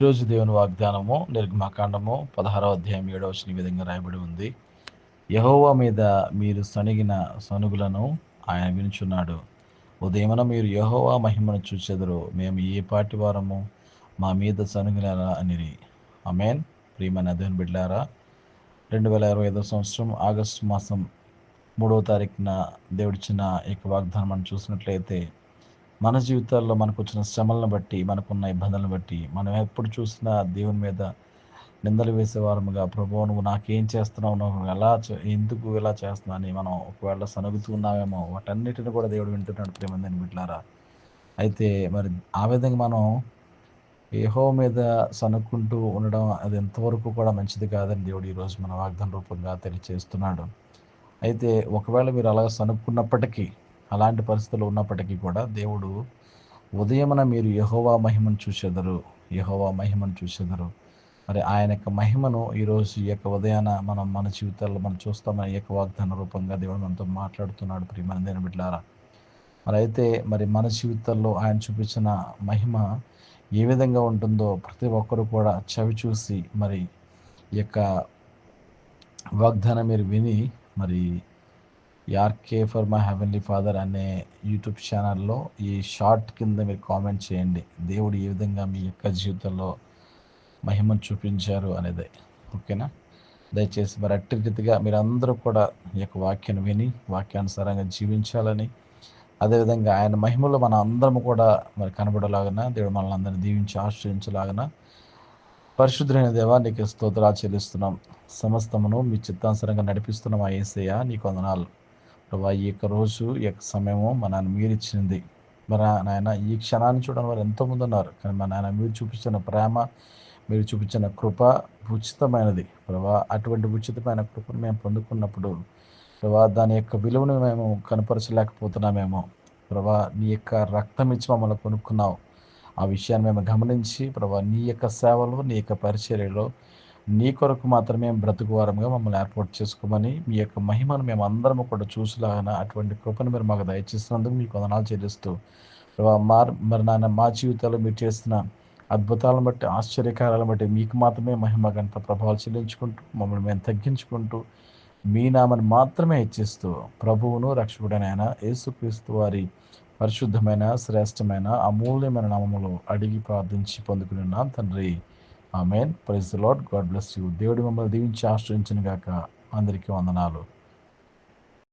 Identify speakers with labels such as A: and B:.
A: ఈరోజు దేవుని వాగ్దానము నిర్గమకాండము 16వ అధ్యాయం 7వ వచనం ఈ విధంగా రాయబడి ఉంది. యెహోవా మీద మీరు సణిగిన సణుగులను ఆయన వినుచున్నాడు. ఉదయమున మీరు యెహోవా మహిమను చూచెదరు. మేము ఏ పాటి వారము మా మీద సణుగునేలా అనిరి. ఆమేన్. ప్రియమైన దేవుని బిడ్డలారా, 2025 సంవత్సరం ఆగస్టు మాసం 3వ తారీఖున దేవుడిచ్చిన ఈ వాగ్దానం మనం చూసినట్లయితే, మన జీవితాల్లో మనకు వచ్చిన శ్రమలను బట్టి, మనకున్న ఇబ్బందులను బట్టి, మనం ఎప్పుడు చూసినా దేవుని మీద నిందలు వేసేవారముగా, ప్రభువా నువ్వు నాకేం చేస్తున్నావు, నువ్వు ఎందుకు ఇలా చేస్తున్నావు అని మనం ఒకవేళ సనుగుతూ ఉన్నామేమో, వాటన్నిటిని కూడా దేవుడు వింటున్నాడు ప్రియమైన బిడ్డలారా. అయితే మరి ఆ విధంగా మనం యెహోవా మీద సనుక్కుంటూ ఉండడం అది ఎంతవరకు కూడా మంచిది కాదని దేవుడు ఈరోజు మన వాగ్దాన రూపంగా తెలియజేస్తున్నాడు. అయితే ఒకవేళ మీరు అలా సనుక్కున్నప్పటికీ, అలాంటి పరిస్థితులు ఉన్నప్పటికీ కూడా దేవుడు ఉదయమున మీరు యెహోవా మహిమను చూచెదరు, యెహోవా మహిమను చూచెదరు. మరి ఆయన యొక్క మహిమను ఈరోజు ఈ యొక్క ఉదయాన మనం మన జీవితాల్లో మనం చూస్తామని ఈ యొక్క వాగ్దాన రూపంగా దేవుడు మనతో మాట్లాడుతున్నాడు ప్రియమైన దేవుని బిడ్డలారా. మరి మన జీవితాల్లో ఆయన చూపించిన మహిమ ఏ విధంగా ఉంటుందో ప్రతి ఒక్కరు కూడా చవి చూసి మరి ఈ యొక్క వాగ్దానం మీరు విని మరి యార్కే ఫర్ మై హెవెన్లీ ఫాదర్ అనే యూట్యూబ్ ఛానల్లో ఈ షార్ట్ కింద మీరు కామెంట్ చేయండి. దేవుడు ఏ విధంగా మీ యొక్క జీవితంలో మహిమను చూపించారు అనేది. ఓకేనా? దయచేసి మరి అట్టి రీతిగా మీరందరూ కూడా ఈ యొక్క వాక్యాన్ని విని వాక్యానుసారంగా జీవించాలని, అదేవిధంగా ఆయన మహిమలో మన అందరం కూడా మరి కనబడేలాగా దేవుడు మనల్ని అందరినీ దీవించి ఆశ్రయించలాగా పరిశుద్ధులైన దేవా నీకు స్తోత్రాలు చెల్లిస్తున్నాం. సమస్తమును మీ చిత్తానుసారంగా నడిపిస్తున్న మా యేసయ్య నీకు వందనాలు. ప్రభా ఈ యొక్క రోజు ఈ యొక్క సమయము మా నాన్న మీరు ఇచ్చింది. మరి నాయన ఈ క్షణాన్ని చూడని వారు ఎంతోమంది ఉన్నారు. కానీ మా నాయన మీరు చూపించిన ప్రేమ, మీరు చూపించిన కృప ఉచితమైనది ప్రభా. అటువంటి ఉచితమైన కృపను మేము పొందుకున్నప్పుడు ప్రభా దాని యొక్క విలువను మేము కనపరచలేకపోతున్నామేమో ప్రభా. నీ యొక్క రక్తం ఇచ్చి మమ్మల్ని కొనుక్కున్నావు. ఆ విషయాన్ని మేము గమనించి ప్రభా నీ యొక్క సేవలో, నీ యొక్క పరిచర్యలో నీ కొరకు మాత్రమే బ్రతుకు వారంగా మమ్మల్ని ఏర్పాటు చేసుకోమని, మీ యొక్క మహిమను మేము అందరం కూడా చూసేలాగా అటువంటి కృపను మీరు మాకు దయచేసినందుకు మీకు వందనాలు చెల్లిస్తూ ప్రభా మరి నాన్న మా జీవితాల్లో మీరు చేస్తున్న అద్భుతాలను బట్టి, ఆశ్చర్యకారాలను బట్టి మీకు మాత్రమే మహిమ గంట ప్రభావాలు చెల్లించుకుంటూ మమ్మల్ని మేము తగ్గించుకుంటూ మీ నామని మాత్రమే హెచ్చిస్తూ ప్రభువును రక్షకుడైన యేసుక్రీస్తు వారి పరిశుద్ధమైన, శ్రేష్టమైన, అమూల్యమైన నామములో అడిగి ప్రార్థించి పొందుకున్నాం తండ్రి. Amen. Praise the Lord. God bless you. దేవుడు మమ్మల్ని దీవించి ఆశ్రయించును గాక. అందరికీ వందనాలు.